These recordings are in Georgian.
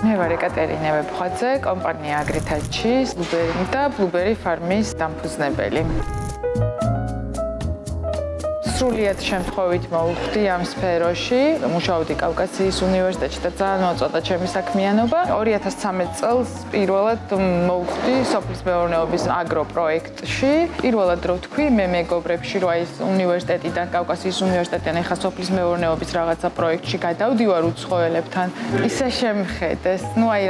მე ვარ ეკატერინე ვეფხვაძე, კომპანია Agritouch-ის ბლუბერი და ბლუბერი ფარმის დამფუძნებელი. სრულიად შემთხვევით მოვხვდი ამ სფეროში, მუშაობდი კავკასიის უნივერსიტეტში და ძალიან მოწონდა ჩემი საქმიანობა. 2013 წელს პირველად მოვხვდი სოფლის მეურნეობის აგროპროექტში. პირველად რო ვთქვი, მე მეგობრებში რო ის უნივერსიტეტიდან, კავკასიის უნივერსიტეტიდან ეხა სოფლის მეურნეობის რაღაცა პროექტში გადავდივარ უცხოელებთან. ისე შემხედეს,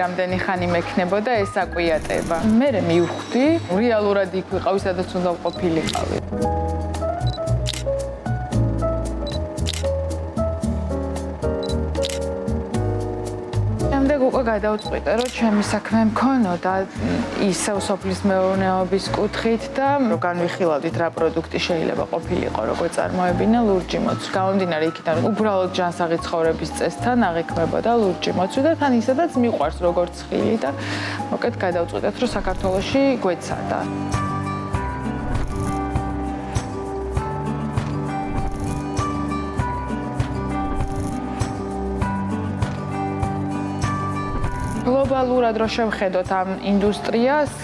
რამდენი ხანი მექნებოდა ეს აკვიატება. მე მივხვდი, რეალურად იქ ვიყავი, სადაც უნდა ვყოფილიყავი. უკვე გადავწყვიტე, რომ ჩემი საქმე მქონოდა ისევ სოფლის მეურნეობის კუთხით და რომ განვიხილავდით რა პროდუქტი შეიძლება ყოფილიყო, როგორ წარმოებინა ლურჯი მოცვი. გამომდინარე იქიდან, უბრალოდ ჯანსაღი ცხოვრების წესთან აღიქმებოდა ლურჯი მოცვი და თან ისედაც მიყვარს როგორც ხილი და მოკეთ გადავწყვიტეთ, რომ საქართველოში გვეცადა. გლობალურად რო შევხედოთ ამ ინდუსტრიას,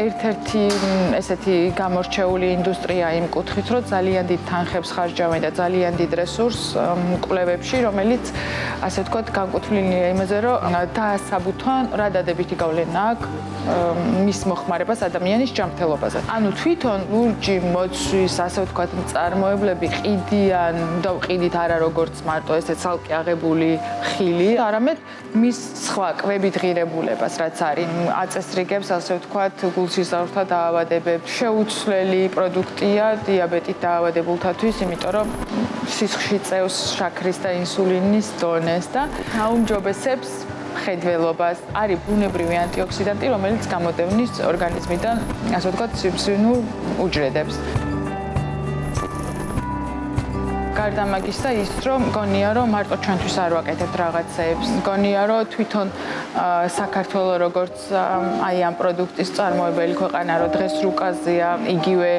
ერთ-ერთი ესეთი გამორჩეული ინდუსტრია იმ კუთხით, რომ ძალიან დიდ თანხებს ხარჯავენ და ძალიან დიდ რესურსს კვლევებში, რომელიც ასე ვთქვათ, განკუთვნილია იმაზე, რომ დაასაბუთონ რა დადებითი გავლენა აქვს მის მოხმარებას ადამიანის ჯანმრთელობაზე. ანუ თვითონ ლურჯი მოცვის, ასე ვთქვათ, მწარმოებლები ყიდიან და ყიდით არა როგორც მარტო ესეც ცალკე აღებული ხილი, არამედ მის სხვა კვებით ღირებულებას, რაც არის აწესრიგებს, ასე ვთქვათ, გულსისხლთა დაავადებებს. შეუცვლელი პროდუქტია დიაბეტით დაავადებულთათვის, იმიტომ რომ სისხლში წევს შაქრის და ინსულინის დონეს და აუმჯობესებს ხედველობას. არის ბუნებრივი ანტიოქსიდანტი, რომელიც გამოდევნის ორგანიზმიდან, ასე ვთქვათ, სიბსვინულ უჯრედებს. გარდა მაგისა ის რომ მგონია რომ მარტო ჩვენთვის არ ვაკეთებთ რაღაცეებს. მგონია რომ თვითონ საქართველოს როგორც აი ამ პროდუქტის წარმოებელი ქვეყანა რომ დღეს რუკაზეა, იგივე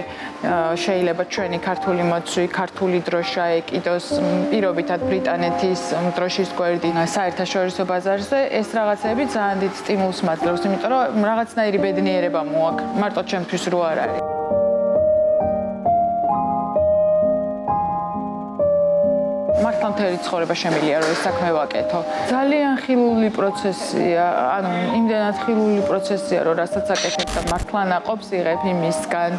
შეიძლება ჩვენი ქართული მოცვი, ქართული დროშა ეკიდოს პირობითად ბრიტანეთის დროშის გვერდი საერთაშორისო ბაზარზე, ეს რაღაცეები ძალიან დიდ სტიმულს მაძლევს, იმიტომ რომ რაღაცნაირი ბედნიერება მოაქვს. მარტო ჩემთვის რო არ არის. მართლა მთელი ცხოვრება შემიძლია რომ ეს საქმე ვაკეთო. ძალიან ხილული პროცესია, ანუ იმდენად ხილული პროცესია, რომ რასაც აკეთებ და მართლა ნაყოფს იღებ იმისგან.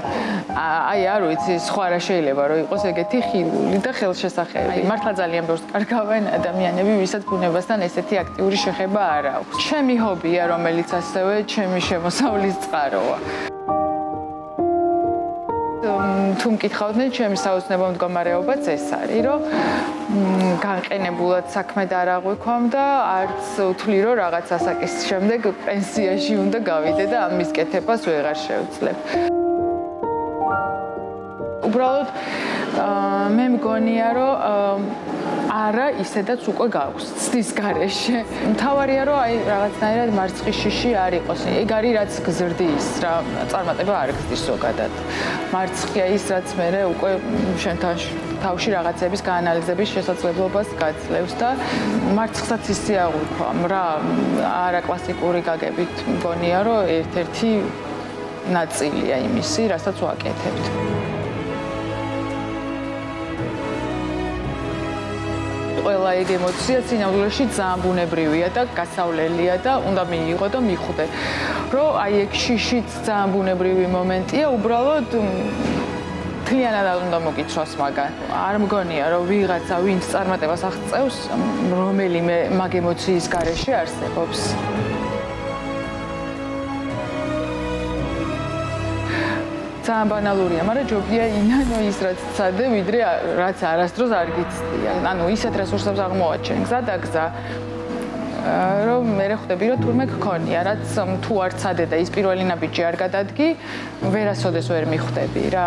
აი არ ვიცი, სხვა რა შეიძლება რომ იყოს ეგეთი ხილული და ხელშესახები. მართლა ძალიან ბევრს კარგავენ ადამიანები, ვისაც ბუნებასთან ესეთი აქტიური შეხება არ აქვს. ჩემი ჰობია, რომელიც ასევე ჩემი შემოსავლის წყაროა. თუ მკითხავდნენ ჩემი საოცნებო მდგომარეობაც ეს არის, რომ განყენებულად საქმე არ აღვიქვამ და არც ვთვლი, რომ რაღაც ასაკის შემდეგ პენსიაში უნდა გავიდე და ამის კეთებას ვეღარ შევძლებ. უბრალოდ მე მგონია, რომ არა ისედაც უკვე გაქვს ცდის გარეშე. მთავარია რომ აი რაღაცნაირად მარცხის შიში არ იყოს. ეგ არის რაც გზრდის რა, წარმატება არ გზდის ზოგადად. მარცხია ის რაც მე უკვე შენთან თავში რაღაცების გაანალიზების შესაძლებლობას გაძლევს და მარცხსაც ისე აღვიქვამ რა, არა კლასიკური გაგებით მგონია რომ ერთ-ერთი ნაწილია იმისი, რასაც ვაკეთებთ. ყველა ეგ ემოცია სინამდვილეში ძალიან ბუნებრივია და გასავლელია და უნდა მიიღო და მიხვდე. რომ აი ეგ შიშიც ძალიან ბუნებრივი მომენტია, უბრალოდ მთლიანად არ უნდა მოგიცვას მაგან. არ მგონია რომ ვიღაცა ვინც წარმატებას აღწევს, რომელიმე მაგ ემოციის გარეშე არსებობს. ძალიან ბანალურია, მაგრამ ჯობია ინანო ის რაც ცადე, ვიდრე რაც არასდროს არ გიცდია. ანუ ისეთ რესურსებს აღმოვაჩენ, გზა და გზა. რომ მე ხვდები რომ თურმე გქონია, რაც თუ არ ცადე და ის პირველი ნაბიჯი არ გადადგი, ვერასოდეს ვერ მიხვდები რა.